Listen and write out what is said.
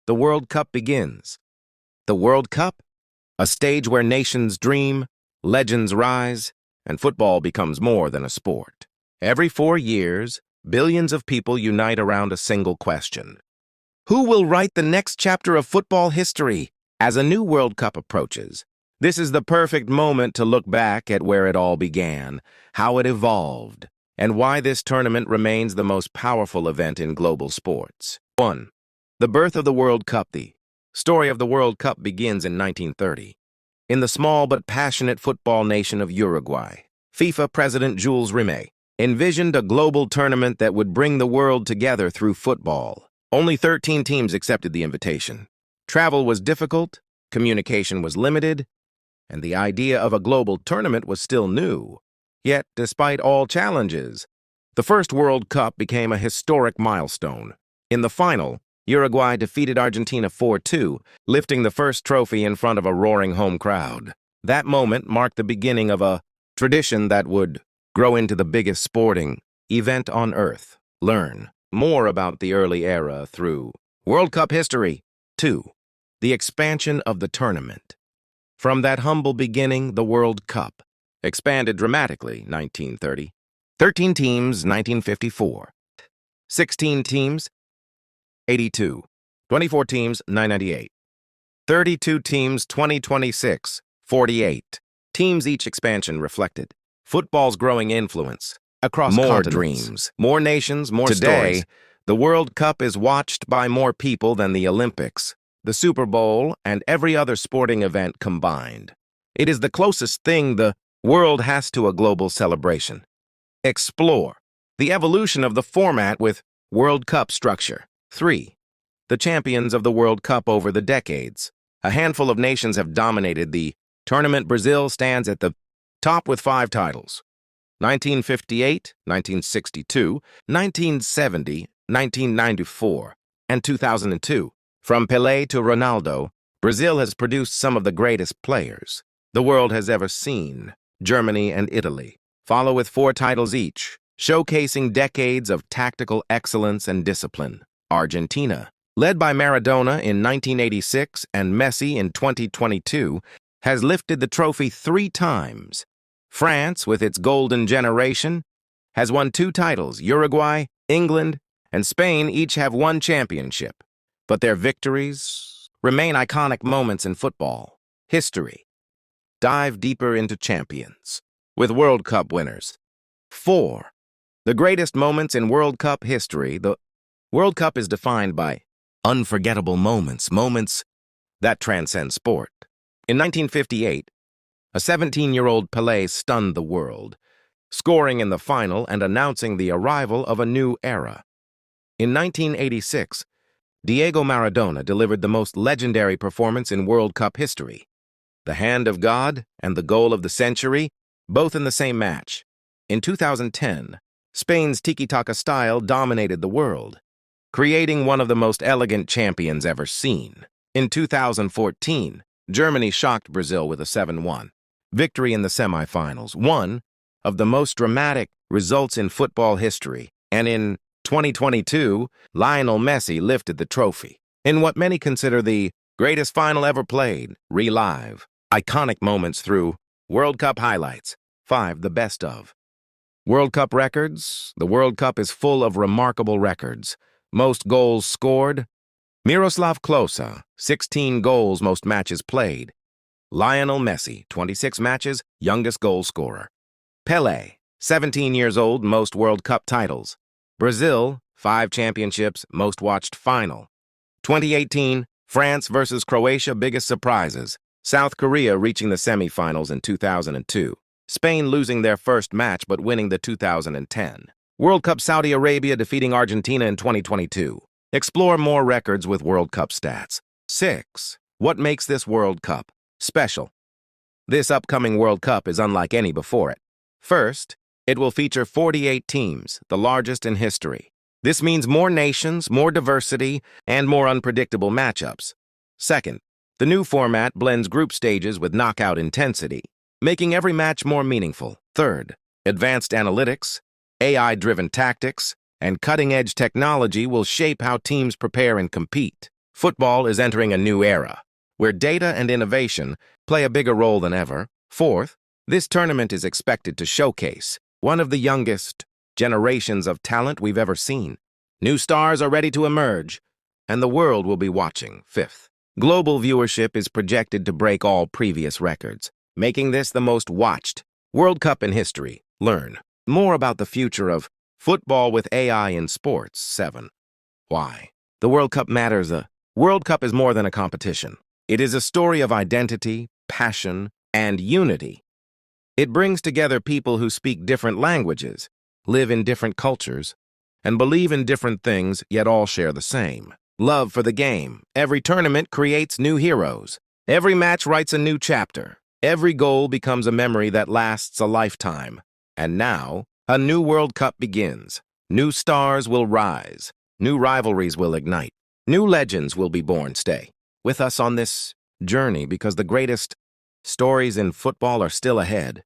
the World Cup begins. The World Cup? A stage where nations dream, legends rise, and football becomes more than a sport. Every 4 years, billions of people unite around a single question. Who will write the next chapter of football history? As a new World Cup approaches, this is the perfect moment to look back at where it all began, how it evolved, and why this tournament remains the most powerful event in global sports. 1. The birth of the World Cup. The story of the World Cup begins in 1930. In the small but passionate football nation of Uruguay, FIFA President Jules Rimet envisioned a global tournament that would bring the world together through football. Only 13 teams accepted the invitation. Travel was difficult, communication was limited, and the idea of a global tournament was still new. Yet, despite all challenges, the first World Cup became a historic milestone. In the final, Uruguay defeated Argentina 4-2, lifting the first trophy in front of a roaring home crowd. That moment marked the beginning of a tradition that would grow into the biggest sporting event on Earth. Learn more about the early era through World Cup history. 2. The expansion of the tournament. From that humble beginning, the World Cup expanded dramatically, 1930. 13 teams, 1954. 16 teams, 82. 24 teams, 998. 32 teams, 2026, 48. Teams. Each expansion reflected football's growing influence across more continents. Dreams, more nations, more stories. Today, the World Cup is watched by more people than the Olympics, the Super Bowl, and every other sporting event combined. It is the closest thing the world has to a global celebration. Explore the evolution of the format with World Cup structure. 3. The champions of the World Cup over the decades. A handful of nations have dominated the tournament. Brazil stands at the top with 5 titles. 1958, 1962, 1970, 1994, and 2002. From Pelé to Ronaldo, Brazil has produced some of the greatest players the world has ever seen. Germany and Italy follow with 4 titles each, showcasing decades of tactical excellence and discipline. Argentina, led by Maradona in 1986 and Messi in 2022, has lifted the trophy 3 times. France, with its golden generation, has won 2 titles. Uruguay, England, and Spain each have 1 championship. But their victories remain iconic moments in football history. Dive deeper into champions with World Cup winners. 4. The greatest moments in World Cup history. The World Cup is defined by unforgettable moments that transcend sport. In 1958, a 17-year-old Pelé stunned the world, scoring in the final and announcing the arrival of a new era. In 1986, Diego Maradona delivered the most legendary performance in World Cup history. The hand of God and the goal of the century, both in the same match. In 2010, Spain's tiki-taka style dominated the world, creating one of the most elegant champions ever seen. In 2014, Germany shocked Brazil with a 7-1 victory in the semifinals, one of the most dramatic results in football history. And in 2022, Lionel Messi lifted the trophy in what many consider the greatest final ever played. Relive iconic moments through World Cup highlights. 5. The best of World Cup records. The World Cup is full of remarkable records. Most goals scored. Miroslav Klose, 16 goals, most matches played. Lionel Messi, 26 matches, youngest goal scorer. Pelé, 17 years old, most World Cup titles. Brazil, 5 championships, most watched final. 2018, France versus Croatia, biggest surprises. South Korea reaching the semifinals in 2002. Spain losing their first match but winning the 2010. World Cup. Saudi Arabia defeating Argentina in 2022. Explore more records with World Cup stats. 6. What makes this World Cup special? This upcoming World Cup is unlike any before it. First, it will feature 48 teams, the largest in history. This means more nations, more diversity, and more unpredictable matchups. Second, the new format blends group stages with knockout intensity, making every match more meaningful. Third, advanced analytics, AI-driven tactics, and cutting-edge technology will shape how teams prepare and compete. Football is entering a new era, where data and innovation play a bigger role than ever. Fourth, this tournament is expected to showcase one of the youngest generations of talent we've ever seen. New stars are ready to emerge, and the world will be watching. Fifth, global viewership is projected to break all previous records, making this the most watched World Cup in history. Learn more about the future of football with AI in sports. 7. Why? The World Cup matters. The World Cup is more than a competition. It is a story of identity, passion, and unity. It brings together people who speak different languages, live in different cultures, and believe in different things, yet all share the same love for the game. Every tournament creates new heroes. Every match writes a new chapter. Every goal becomes a memory that lasts a lifetime. And now, a new World Cup begins. New stars will rise. New rivalries will ignite. New legends will be born. Stay with us on this journey because the greatest stories in football are still ahead.